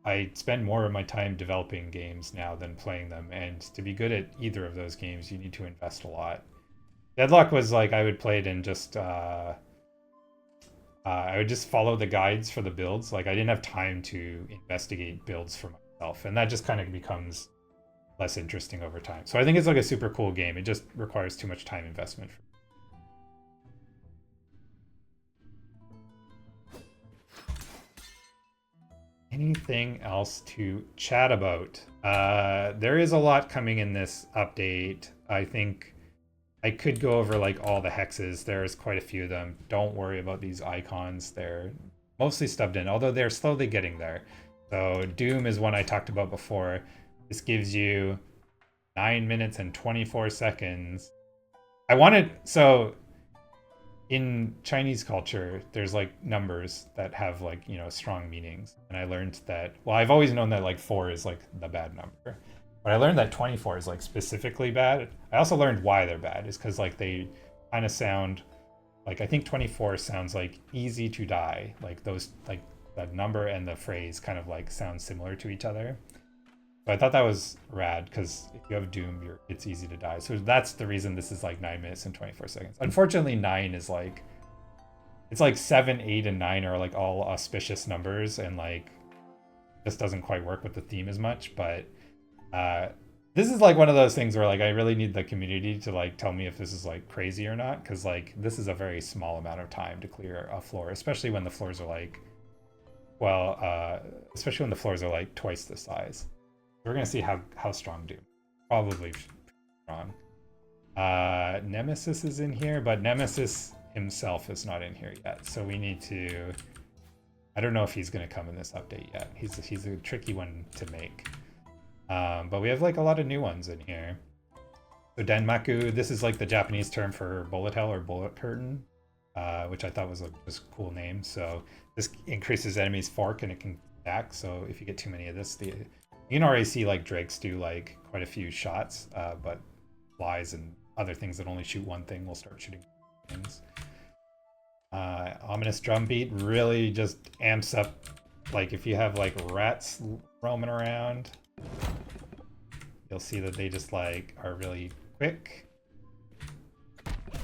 I spend more of my time developing games now than playing them, and to be good at either of those games, you need to invest a lot. Deadlock was like I would play it and just I would just follow the guides for the builds. Like I didn't have time to investigate builds for myself, and that just kind of becomes less interesting over time. So I think it's like a super cool game. It just requires too much time investment. Anything else to chat about? There is a lot coming in this update. I think I could go over like all the hexes. There's quite a few of them. Don't worry about these icons. They're mostly stubbed in, although they're slowly getting there. So Doom is one I talked about before. This gives you 9 minutes and 24 seconds. I wanted, so in Chinese culture, there's like numbers that have like, you know, strong meanings. And I learned that, well, I've always known that like 4 is like the bad number. But I learned that 24 is like specifically bad. I also learned why they're bad is because like they kind of sound like, I think 24 sounds like easy to die. Like those, like the number and the phrase kind of like sound similar to each other. So I thought that was rad because if you have Doom, it's easy to die. So that's the reason this is like 9 minutes and 24 seconds. Unfortunately, 9 is like, it's like 7, 8, and 9 are like all auspicious numbers, and like this doesn't quite work with the theme as much. But this is like one of those things where like I really need the community to like tell me if this is like crazy or not, because like this is a very small amount of time to clear a floor, especially when the floors are like, well, especially when the floors are like twice the size. We're gonna see how strong Doom. Probably strong. Nemesis is in here, but Nemesis himself is not in here yet. So we need to. I don't know if he's gonna come in this update yet. He's a tricky one to make. But we have like a lot of new ones in here. So Danmaku, this is like the Japanese term for bullet hell or bullet curtain, which I thought was a cool name. So this increases enemies' fork and it can stack. So if you get too many of this, you can already see like drakes do like quite a few shots, but flies and other things that only shoot one thing will start shooting things. Ominous drumbeat really just amps up, like if you have like rats roaming around, you'll see that they just like are really quick.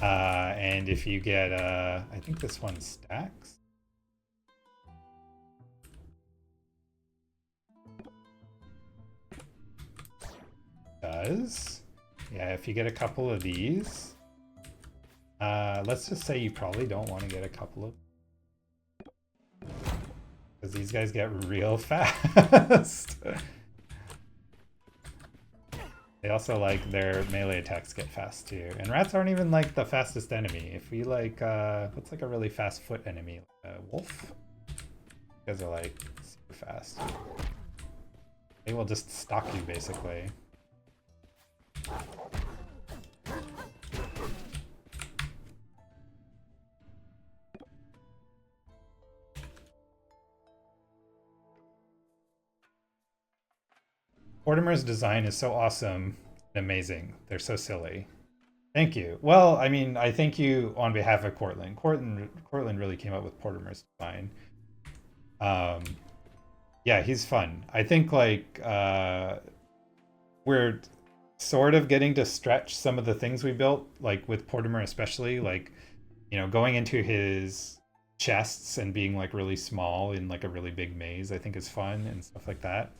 And if you get, I think this one stacks. Does. Yeah, if you get a couple of these, let's just say you probably don't want to get a couple of, because these guys get real fast. They also like their melee attacks get fast too, and rats aren't even like the fastest enemy. If we like, what's like a really fast foot enemy? Wolf. You guys are like super fast. They will just stalk you basically. Mortimer's design is so awesome and amazing. They're so silly. Thank you. Well, I mean, I thank you on behalf of Cortland. Cortland really came up with Mortimer's design. Yeah, he's fun. I think like we're sort of getting to stretch some of the things we built, like with Mortimer especially, like, you know, going into his chests and being like really small in like a really big maze, I think is fun and stuff like that.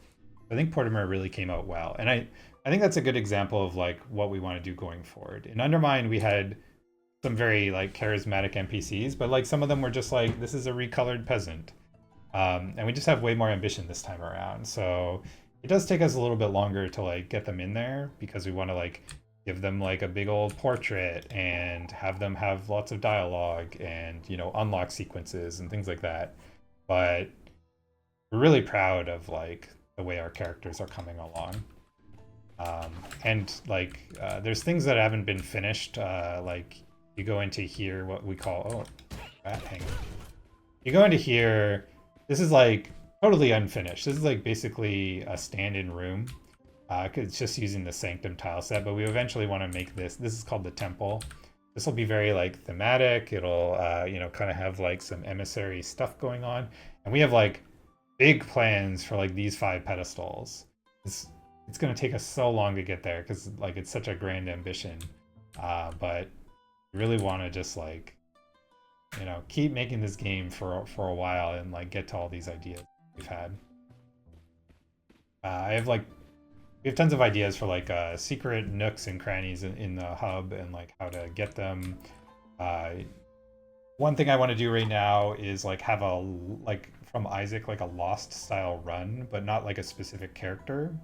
I think Mortimer really came out well. And I think that's a good example of like what we want to do going forward. In Undermine, we had some very like charismatic NPCs, but like some of them were just like, this is a recolored peasant. And we just have way more ambition this time around. So it does take us a little bit longer to like get them in there because we want to like give them like a big old portrait and have them have lots of dialogue and, you know, unlock sequences and things like that. But we're really proud of like the way our characters are coming along. And like there's things that haven't been finished. Like you go into here, what we call rat hanging. You go into here. This is like totally unfinished. This is like basically a stand-in room. It's just using the sanctum tile set, but we eventually want to make this. This is called the temple. This will be very like thematic. It'll you know, kind of have like some emissary stuff going on, and we have like big plans for like these 5 pedestals. It's going to take us so long to get there because like it's such a grand ambition, but we really want to just like, you know, keep making this game for a while and like get to all these ideas we've had. We have tons of ideas for like secret nooks and crannies in the hub and like how to get them. One thing I want to do right now is like have a like from Isaac like a Lost style run, but not like a specific character.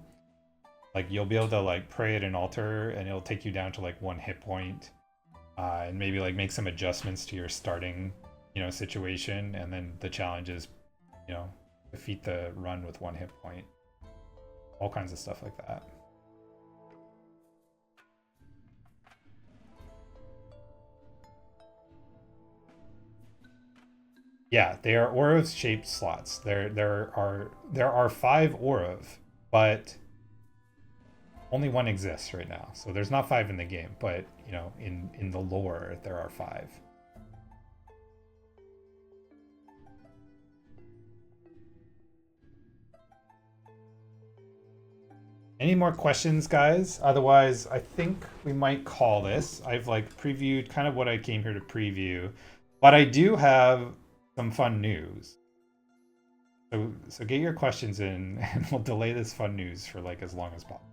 Like you'll be able to like pray at an altar and it'll take you down to like 1 hit point, and maybe like make some adjustments to your starting, you know, situation, and then the challenge is, you know, defeat the run with 1 hit point. All kinds of stuff like that. Yeah, they are Orav shaped slots. There are 5 Orav, but only 1 exists right now. So there's not 5 in the game, but you know, in the lore there are 5. Any more questions, guys? Otherwise, I think we might call this. I've like previewed kind of what I came here to preview, but I do have some fun news. So get your questions in and we'll delay this fun news for like as long as possible.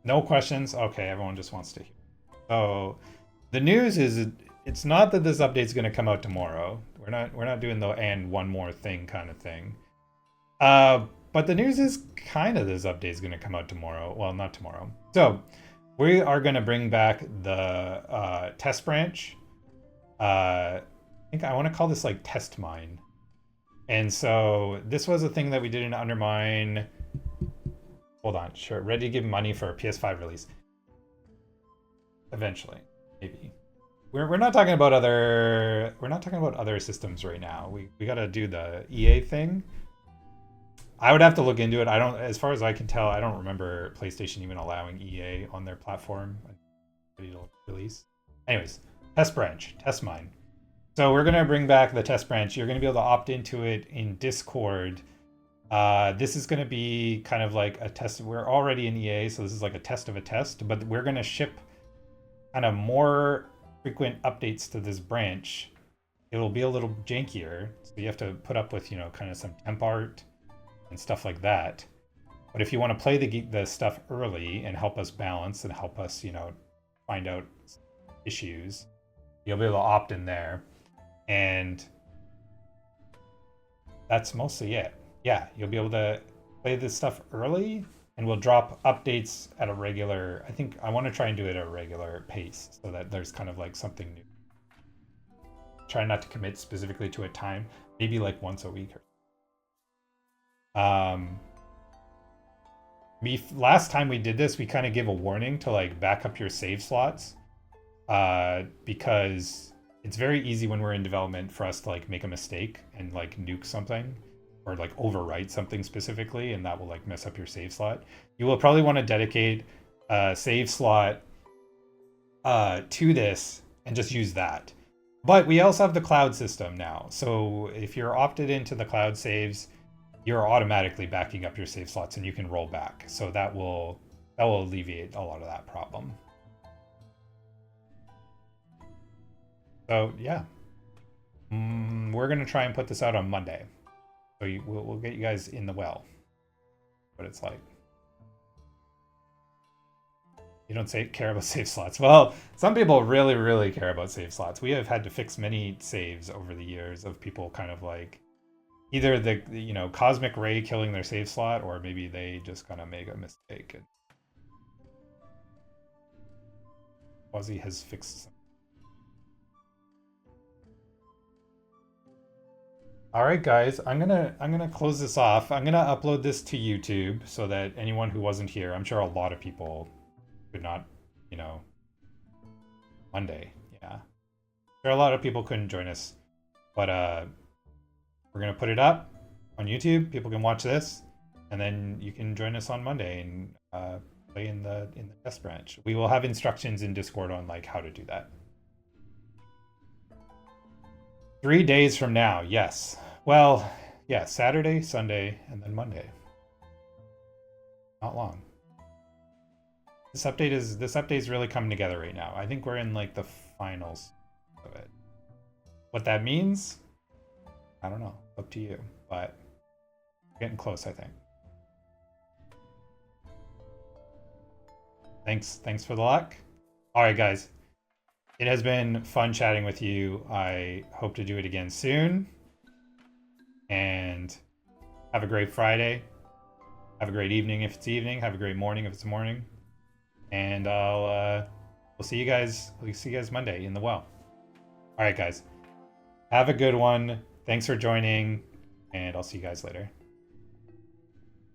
No questions? Okay, everyone just wants to hear. So the news is it's not that this update is going to come out tomorrow. We're not doing the and one more thing kind of thing. But the news is kind of this update is going to come out tomorrow. Well, not tomorrow. So we are going to bring back the test branch. I think I want to call this like test mine. And so this was a thing that we did in Undermine. Hold on, sure. Ready to give money for a PS5 release. Eventually, maybe. We're not talking about other systems right now. We got to do the EA thing. I would have to look into it. I don't, as far as I can tell, I don't remember PlayStation even allowing EA on their platform ready to release. Anyways, test branch, test mine. So we're gonna bring back the test branch. You're gonna be able to opt into it in Discord. This is gonna be kind of like a test. We're already in EA, so this is like a test of a test. But we're gonna ship kind of more frequent updates to this branch. It'll be a little jankier, so you have to put up with, you know, kind of some temp art and stuff like that. But if you want to play the stuff early and help us balance and help us, you know, find out issues, you'll be able to opt in there. And that's mostly it. Yeah, you'll be able to play this stuff early, and we'll drop updates at a regular, I think I want to try and do it at a regular pace so that there's kind of like something new. Try not to commit specifically to a time, maybe like once a week. Last time we did this, we kind of gave a warning to like back up your save slots, because it's very easy when we're in development for us to like make a mistake and like nuke something or like overwrite something specifically, and that will like mess up your save slot. You will probably want to dedicate a save slot to this and just use that. But we also have the cloud system now, so if you're opted into the cloud saves, you're automatically backing up your save slots and you can roll back. So that will alleviate a lot of that problem. So yeah, we're gonna try and put this out on Monday. So we'll get you guys in the well. What it's like. You don't care about save slots. Well, some people really, really care about save slots. We have had to fix many saves over the years of people kind of like either the cosmic ray killing their save slot, or maybe they just kind of make a mistake. And Quasi has fixed something. All right, guys, I'm gonna close this off. I'm gonna upload this to YouTube so that anyone who wasn't here, I'm sure a lot of people could not, Monday, yeah. There are a lot of people couldn't join us, but we're gonna put it up on YouTube. People can watch this, and then you can join us on Monday and play in the test branch. We will have instructions in Discord on like how to do that. 3 days from now, yes. Well, yeah, Saturday, Sunday, and then Monday. Not long. This update is really coming together right now. I think we're in like the finals of it. What that means, I don't know. Up to you, but getting close, I think. Thanks for the luck. All right, guys. It has been fun chatting with you. I hope to do it again soon. And have a great Friday. Have a great evening if it's evening. Have a great morning if it's morning. And we'll see you guys. We'll see you guys Monday in the well. All right, guys. Have a good one. Thanks for joining, and I'll see you guys later.